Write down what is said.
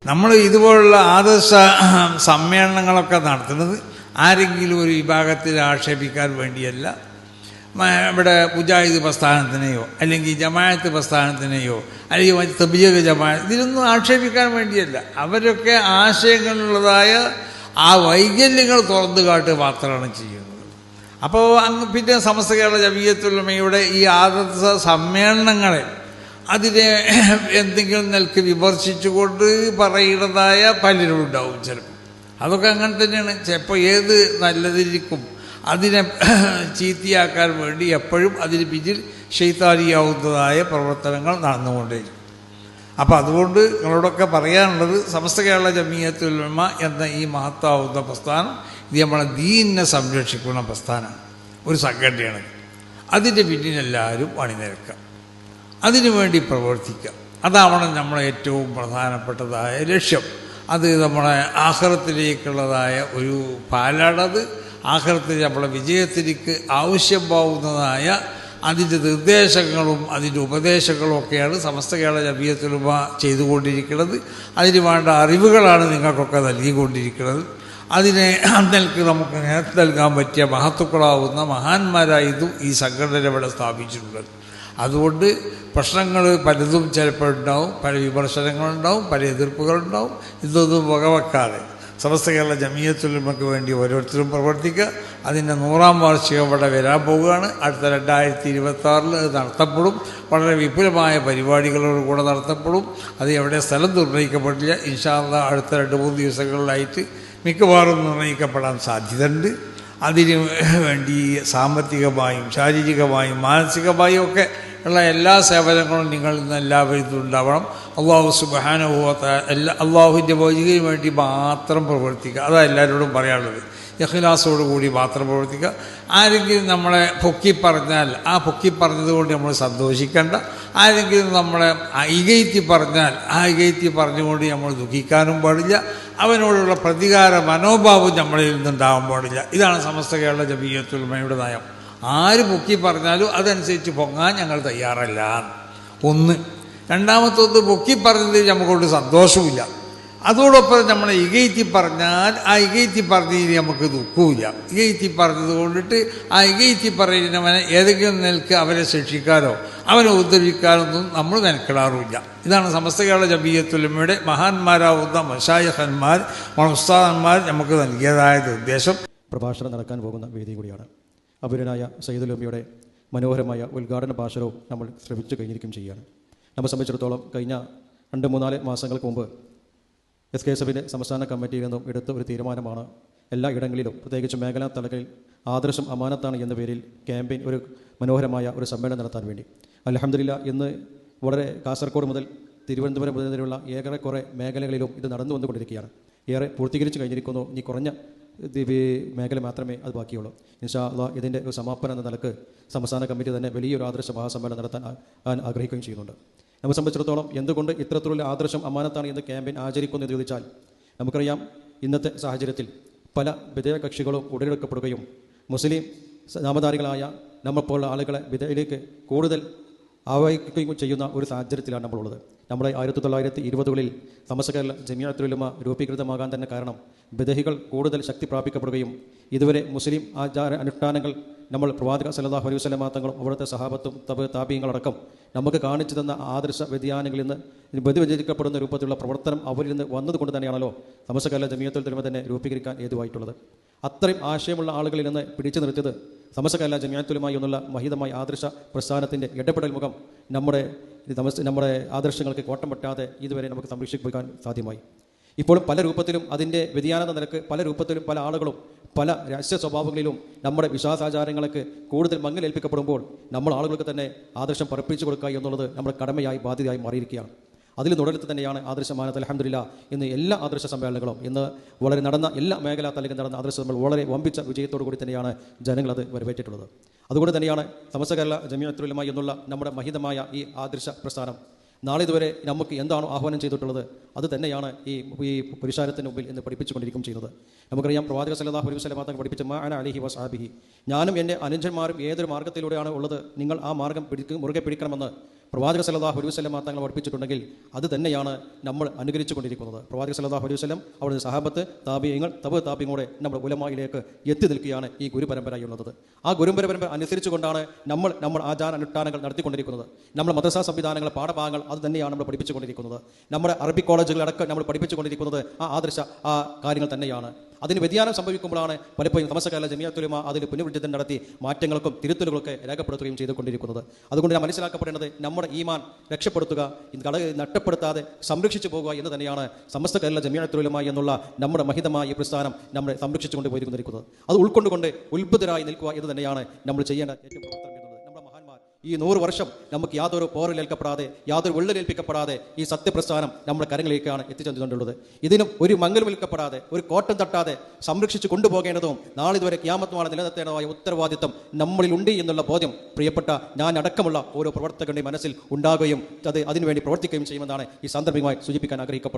നമ്മൾ ഇതുപോലുള്ള ആദർശ സമ്മേളനങ്ങളൊക്കെ നടത്തുന്നത് ആരെങ്കിലും ഒരു വിഭാഗത്തിൽ ആക്ഷേപിക്കാൻ വേണ്ടിയല്ല, ഇവിടെ മുജാഹിദ് പ്രസ്ഥാനത്തിനെയോ അല്ലെങ്കിൽ ജമാഅത്ത് പ്രസ്ഥാനത്തിനെയോ അല്ലെങ്കിൽ തബ്ലീഗ് ജമാഅത്ത് ഇതിലൊന്നും ആക്ഷേപിക്കാൻ വേണ്ടിയല്ല. അവരൊക്കെ ആശയങ്ങളുള്ളതായ ആ വൈകല്യങ്ങൾ തുറന്നു കാട്ടുക മാത്രമാണ് ചെയ്യുന്നത്. അപ്പോൾ പിന്നെ സമസ്ത കേരള ജമീയത്തുൽ ഉലമയുടെ ഈ ആദർശ സമ്മേളനങ്ങളെ അതിനെ എന്തെങ്കിലും നിലക്ക് വിമർശിച്ചുകൊണ്ട് പറയുന്നതായ പലരും ഉണ്ടാവും. ചിലപ്പോൾ അതൊക്കെ അങ്ങനെ തന്നെയാണ്. ചിലപ്പോൾ ഏത് നല്ലതിരിക്കും അതിനെ ചീത്തയാക്കാൻ വേണ്ടി എപ്പോഴും അതിന് പിന്നിൽ ശൈത്താനിയാവുന്നതായ പ്രവർത്തനങ്ങൾ നടന്നുകൊണ്ടേയിരിക്കും. അപ്പോൾ അതുകൊണ്ട് നിങ്ങളോടൊക്കെ പറയാനുള്ളത്, സമസ്ത കേരള ജമീയത്തുൽ ഉലമ എന്ന ഈ മഹത്താവുന്ന പ്രസ്ഥാനം ഇത് നമ്മളെ ദീനിനെ സംരക്ഷിക്കുന്ന പ്രസ്ഥാനമാണ്, ഒരു സംഘടനയാണ്. അതിൻ്റെ പിന്നിലെല്ലാവരും അണിനിരക്കുക, അതിനു വേണ്ടി പ്രവർത്തിക്കുക. അതാവണം നമ്മളെ ഏറ്റവും പ്രധാനപ്പെട്ടതായ ലക്ഷ്യം. അത് നമ്മളെ ആഖിറത്തിലേക്കുള്ളതായ ഒരു പാലാണത്. ആഖിറത്തിൽ നമ്മളെ വിജയത്തിലേക്ക് ആവശ്യമാവുന്നതായ അതിൻ്റെ നിർദ്ദേശങ്ങളും അതിൻ്റെ ഉപദേശങ്ങളും ഒക്കെയാണ് സമസ്ത കേരള ജമീയത്തുൽ ഉലമ ചെയ്തുകൊണ്ടിരിക്കുന്നത്. അതിന് വേണ്ട അറിവുകളാണ് നിങ്ങൾക്കൊക്കെ നൽകിക്കൊണ്ടിരിക്കുന്നത്. അതിനെ അന്നൽക്ക് നമുക്ക് നേരത്തെ നൽകാൻ പറ്റിയ മഹത്തുക്കളാവുന്ന മഹാന്മാരായതും ഈ സംഘടന ഇവിടെ സ്ഥാപിച്ചിട്ടുള്ളത്. അതുകൊണ്ട് പ്രശ്നങ്ങൾ പലതും ചിലപ്പോഴുണ്ടാവും, പല വിമർശനങ്ങളുണ്ടാവും, പല എതിർപ്പുകളുണ്ടാവും. ഇതൊന്നും വകവെക്കാതെ സമസ്ത കേരള ജമീയത്തുൽ ഉലമയ്ക്ക് വേണ്ടി ഓരോരുത്തരും പ്രവർത്തിക്കുക. അതിൻ്റെ 100ാം വാർഷികം ഇവിടെ വരാൻ പോവുകയാണ്. അടുത്ത 2026 അത് നടത്തപ്പെടും. വളരെ വിപുലമായ പരിപാടികളോടുകൂടെ നടത്തപ്പെടും. അത് എവിടെ സ്ഥലം നിർണ്ണയിക്കപ്പെട്ടില്ല. ഇൻഷാ അല്ലാഹ് അടുത്ത 2-3 ദിവസങ്ങളിലായിട്ട് മിക്കവാറും നിർണ്ണയിക്കപ്പെടാൻ സാധ്യതയുണ്ട്. അതിന് വേണ്ടി സാമ്പത്തികമായും ശാരീരികമായും മാനസികമായും ഒക്കെ ഉള്ള എല്ലാ സേവനങ്ങളും നിങ്ങളിൽ നിന്ന് എല്ലാവരും ഉണ്ടാവണം. അള്ളാഹു സുബ്ഹാനഹു വ തആല അള്ളാഹുവിൻ്റെ വജഹിന് വേണ്ടി മാത്രം പ്രവർത്തിക്കുക. അതാണ് എല്ലാവരോടും പറയാനുള്ളത്. ഇഖ്ലാസോടുകൂടി മാത്രം പ്രവർത്തിക്കുക. ആരെങ്കിലും നമ്മളെ പൊക്കി പറഞ്ഞാൽ ആ പൊക്കി പറഞ്ഞതുകൊണ്ട് നമ്മൾ സന്തോഷിക്കേണ്ട. ആരെങ്കിലും നമ്മളെ ഇകഴ്ത്തി പറഞ്ഞാൽ ആ ഇകഴ്ത്തി പറഞ്ഞുകൊണ്ട് നമ്മൾ ദുഃഖിക്കാനും പാടില്ല. അവനോടുള്ള പ്രതികാര മനോഭാവം നമ്മളിൽ നിന്നുണ്ടാകാൻ പാടില്ല. ഇതാണ് സമസ്ത കേരള ജമീയത്തുൽ ഉലമയുടെ നയം. ആര് പൊക്കി പറഞ്ഞാലും അതനുസരിച്ച് പൊങ്ങാൻ ഞങ്ങൾ തയ്യാറല്ല. ഒന്ന്. രണ്ടാമത്തൊന്ന്, പൊക്കി പറഞ്ഞതിൽ നമുക്കൊണ്ട് സന്തോഷവുമില്ല. അതോടൊപ്പം നമ്മളെ ഇകഴ്ത്തി പറഞ്ഞാൽ ആ ഇകഴ്ത്തി പറഞ്ഞതിന് നമുക്ക് ദുഃഖവുമില്ല. ഇകഴ്ത്തി പറഞ്ഞത് കൊണ്ടിട്ട് ആ ഇകഴ്ത്തി പറയുന്നവനെ ഏതെങ്കിലും നിലക്ക് അവരെ ശിക്ഷിക്കാനോ അവനെ ഉദ്ധരിക്കാനൊന്നും നമ്മൾ മെനക്കെടാറുമില്ല. ഇതാണ് സമസ്ത കേരള ജമീയത്തുൽ ഉലമയുടെ മഹാന്മാരാവുന്ന മശായിഖന്മാർ, ഉസ്താദന്മാർ നമുക്ക് നൽകിയതായ നിർദ്ദേശം. പ്രഭാഷണം നടക്കാൻ പോകുന്ന വേദി കൂടിയാണ്. അപൂര്യനായ സയ്യിദുൽ ഉലമയുടെ മനോഹരമായ ഉദ്ഘാടന ഭാഷണവും നമ്മൾ ശ്രമിച്ചു കഴിഞ്ഞിരിക്കും ചെയ്യുകയാണ്. നമ്മെ സംബന്ധിച്ചിടത്തോളം കഴിഞ്ഞ 2-3 മാസങ്ങൾക്ക് മുമ്പ് SKSFിൻ്റെ സംസ്ഥാന കമ്മിറ്റിയിൽ നിന്നും എടുത്ത ഒരു തീരുമാനമാണ് എല്ലാ ഇടങ്ങളിലും, പ്രത്യേകിച്ച് മേഖലാ തലങ്ങളിൽ ആദർശം അമാനത്താണ് എന്ന പേരിൽ ക്യാമ്പയിൻ, ഒരു മനോഹരമായ ഒരു സമ്മേളനം നടത്താൻ വേണ്ടി. അൽഹംദുലില്ലാഹ് ഇന്ന് വളരെ കാസർഗോഡ് മുതൽ തിരുവനന്തപുരം മുതലുള്ള ഏറെക്കുറെ മേഖലകളിലും ഇത് നടന്നു വന്നുകൊണ്ടിരിക്കുകയാണ്. ഏറെ പൂർത്തീകരിച്ച് കഴിഞ്ഞിരിക്കുന്നു. ഇനി കുറഞ്ഞ മേഖല മാത്രമേ അത് ബാക്കിയുള്ളൂ. ഇൻഷാ അല്ലാഹ് ഇതിൻ്റെ ഒരു സമാപനം എന്ന നിലക്ക് സംസ്ഥാന കമ്മിറ്റി തന്നെ വലിയൊരു ആദർശ മഹാസമ്മേളനം നടത്താൻ ആഗ്രഹിക്കുകയും ചെയ്യുന്നുണ്ട്. നമ്മെ സംബന്ധിച്ചിടത്തോളം എന്തുകൊണ്ട് ഇത്തരത്തിലുള്ള ആദർശം അമാനത്താണ് എന്ന് ക്യാമ്പയിൻ ആചരിക്കുന്നു എന്ന് ചോദിച്ചാൽ, നമുക്കറിയാം ഇന്നത്തെ സാഹചര്യത്തിൽ പല വിധേയ കക്ഷികളും ഉടലെടുക്കപ്പെടുകയും മുസ്ലിം നാമധാരികളായ നമ്മളെപ്പോലുള്ള ആളുകളെ വിധയിലേക്ക് കൂടുതൽ ആവാഹിക്കുകയും ചെയ്യുന്ന ഒരു സാഹചര്യത്തിലാണ് നമ്മളുള്ളത്. നമ്മുടെ 1920കളിൽ സമസ്ത കേരള ജമീഅത്തുൽ ഉലമ രൂപീകൃതമാകാൻ തന്നെ കാരണം ബിദഹികൾ കൂടുതൽ ശക്തി പ്രാപിക്കപ്പെടുകയും ഇതുവരെ മുസ്ലിം ആചാര അനുഷ്ഠാനങ്ങൾ നമ്മൾ പ്രവാചക സല്ലല്ലാഹു അലൈഹി വസല്ലം തങ്ങളും അവിടുത്തെ സഹാബത്തും താബിഈങ്ങളടക്കം നമുക്ക് കാണിച്ചു തന്ന ആദർശ വ്യതിയാനങ്ങളിൽ നിന്ന് വ്യതിചലിക്കപ്പെടുന്ന രൂപത്തിലുള്ള പ്രവർത്തനം അവരിൽ നിന്ന് വന്നതുകൊണ്ട് തന്നെയാണല്ലോ സമസ്ത കേരള ജമീഅത്തുൽ ഉലമ തന്നെ രൂപീകരിക്കാൻ ഹേതുവായിട്ടുള്ളത്. അത്രയും ആശയമുള്ള ആളുകളിൽ നിന്ന് പിടിച്ചു നിർത്തിയത് സമസ്ത കേരള ജമീഅത്തുൽ ഉലമ എന്നുള്ള മഹിതമായ ആദർശ പ്രസ്ഥാനത്തിൻ്റെ ഇടപെടൽ മുഖം നമ്മുടെ ആദർശങ്ങൾക്ക് കോട്ടം പറ്റാതെ ഇതുവരെ നമുക്ക് സംരക്ഷിക്കാൻ സാധ്യമായി. ഇപ്പോഴും പല രൂപത്തിലും അതിൻ്റെ വ്യതിയാന നിരക്ക് പല രൂപത്തിലും പല ആളുകളും പല രാഷ്ട്രീയ സ്വഭാവങ്ങളിലും നമ്മുടെ വിശ്വാസാചാരങ്ങൾക്ക് കൂടുതൽ മങ്ങലേൽപ്പിക്കപ്പെടുമ്പോൾ നമ്മൾ ആളുകൾക്ക് തന്നെ ആദർശം പറപ്പിച്ചു കൊടുക്കുക എന്നുള്ളത് നമ്മുടെ കടമയായി ബാധ്യതയായി മാറിയിരിക്കുകയാണ്. അതിൽ തുടർന്ന് തന്നെയാണ് ആദർശമാനത്ത് അൽഹംദുലില്ലാഹ് ഇന്ന് എല്ലാ ആദർശ സമ്മേളനങ്ങളും ഇന്ന് വളരെ നടന്ന എല്ലാ മേഖലാ തലങ്ങളിൽ നടന്ന ആദർശ സമ്മേളനം വളരെ വമ്പിച്ച വിജയത്തോടു കൂടി തന്നെയാണ് ജനങ്ങളത് വരവേറ്റിട്ടുള്ളത്. അതുകൊണ്ട് തന്നെയാണ് സമസ്ത കേരള ജമീഅത്തുൽ ഉലമ എന്നുള്ള നമ്മുടെ മഹിതമായ ഈ ആദർശ പ്രസ്ഥാനം നാളെ ഇതുവരെ നമുക്ക് എന്താണോ ആഹ്വാനം ചെയ്തിട്ടുള്ളത് അത് തന്നെയാണ് ഈ പുരുഷാരത്തിന് മുമ്പിൽ ഇന്ന് പഠിപ്പിച്ചുകൊണ്ടിരിക്കും ചെയ്യുന്നത്. നമുക്കറിയാം പ്രവാചക സല്ലല്ലാഹു അലൈഹി വസല്ലം തങ്ങൾ പഠിപ്പിച്ച മാ അന അലൈഹി വസ്ഹാബിഹി, ഞാനും എൻ്റെ അനുജന്മാരും ഏതൊരു മാർഗ്ഗത്തിലൂടെയാണ് ഉള്ളത്, നിങ്ങൾ ആ മാർഗ്ഗം മുറുകെ പിടിക്കണമെന്ന് പ്രവാചക സല്ലല്ലാഹു അലൈഹി വസല്ലം തങ്ങൾ പഠിപ്പിച്ചിട്ടുണ്ടെങ്കിൽ അത് തന്നെയാണ് നമ്മൾ അനുകരിച്ചു കൊണ്ടിരിക്കുന്നത്. പ്രവാചക സല്ലല്ലാഹു അലൈഹി വസല്ലം അവിടുത്തെ സഹാബത്ത്, താബിഈങ്ങൾ, തബ് താബിഈങ്ങളോടെ നമ്മുടെ ഉലമായിലേക്ക് എത്തി നിൽക്കുകയാണ് ഈ ഗുരുപരമ്പരയുള്ളത്. ആ ഗുരുപരമ്പര അനുസരിച്ചുകൊണ്ടാണ് നമ്മൾ ആചാര അനുഷ്ഠാനങ്ങൾ നടത്തിക്കൊണ്ടിരിക്കുന്നത്. നമ്മുടെ മദ്രസാ സംവിധാനങ്ങൾ, പാഠഭാഗങ്ങൾ അത് തന്നെയാണ് നമ്മൾ പഠിപ്പിച്ചുകൊണ്ടിരിക്കുന്നത്. നമ്മുടെ അറബി കോളേജുകളടക്കം നമ്മൾ പഠിപ്പിച്ചുകൊണ്ടിരിക്കുന്നത് ആ കാര്യങ്ങൾ തന്നെയാണ്. അതിന് വ്യതിയാനം സംഭവിക്കുമ്പോഴാണ് പലപ്പോഴും സമസ്ത കേരള ജമിയത്തുൽ ഉലമ അതിൽ പുനർവിചിന്തനം നടത്തി മാറ്റങ്ങൾക്കും തിരുത്തലുകളൊക്കെ രേഖപ്പെടുത്തുകയും ചെയ്തുകൊണ്ടിരിക്കുന്നത്. അതുകൊണ്ട് ഞാൻ മനസ്സിലാക്കപ്പെടേണ്ടത് നമ്മുടെ ഈമാൻ രക്ഷപ്പെടുത്തുക, നഷ്ടപ്പെടുത്താതെ സംരക്ഷിച്ചു പോകുക എന്ന് തന്നെയാണ് സമസ്ത കേരള ജമിയത്തുൽ ഉലമ എന്നുള്ള നമ്മുടെ മഹിതമായ ഈ പ്രസ്ഥാനം നമ്മളെ സംരക്ഷിച്ചുകൊണ്ട് പോയിരിക്കുന്നത്. അത് ഉൾക്കൊണ്ടുകൊണ്ട് ഉത്ഭുതരായി നിൽക്കുക എന്ന് തന്നെയാണ് നമ്മൾ ചെയ്യേണ്ട ഏറ്റവും പ്രവർത്തനം. നമ്മുടെ മഹാന്മാർ ഈ 100 വർഷം നമുക്ക് യാതൊരു പോറിലേൽക്കപ്പെടാതെ, യാതൊരു വെള്ളലേൽപ്പിക്കപ്പെടാതെ ഈ സത്യപ്രസ്ഥാനം നമ്മുടെ കരങ്ങളിലേക്കാണ് എത്തിച്ചെന്നുകൊണ്ടുള്ളത്. ഇതിനും ഒരു മംഗലമേൽക്കപ്പെടാതെ, ഒരു കോട്ടം തട്ടാതെ സംരക്ഷിച്ചു കൊണ്ടുപോകേണ്ടതും നാളെ ഇതുവരെ ഖിയാമത്തുമാണ് നിലനിർത്തേണ്ടതായ ഉത്തരവാദിത്തം നമ്മളിലുണ്ട് എന്നുള്ള ബോധ്യം പ്രിയപ്പെട്ട ഞാൻ അടക്കമുള്ള ഓരോ പ്രവർത്തകരുടെയും മനസ്സിൽ ഉണ്ടാകുകയും അതിനുവേണ്ടി പ്രവർത്തിക്കുകയും ചെയ്യുമെന്നാണ് ഈ സാന്ദർഭികമായി സൂചിപ്പിക്കാൻ ആഗ്രഹിക്കപ്പെടുന്നത്.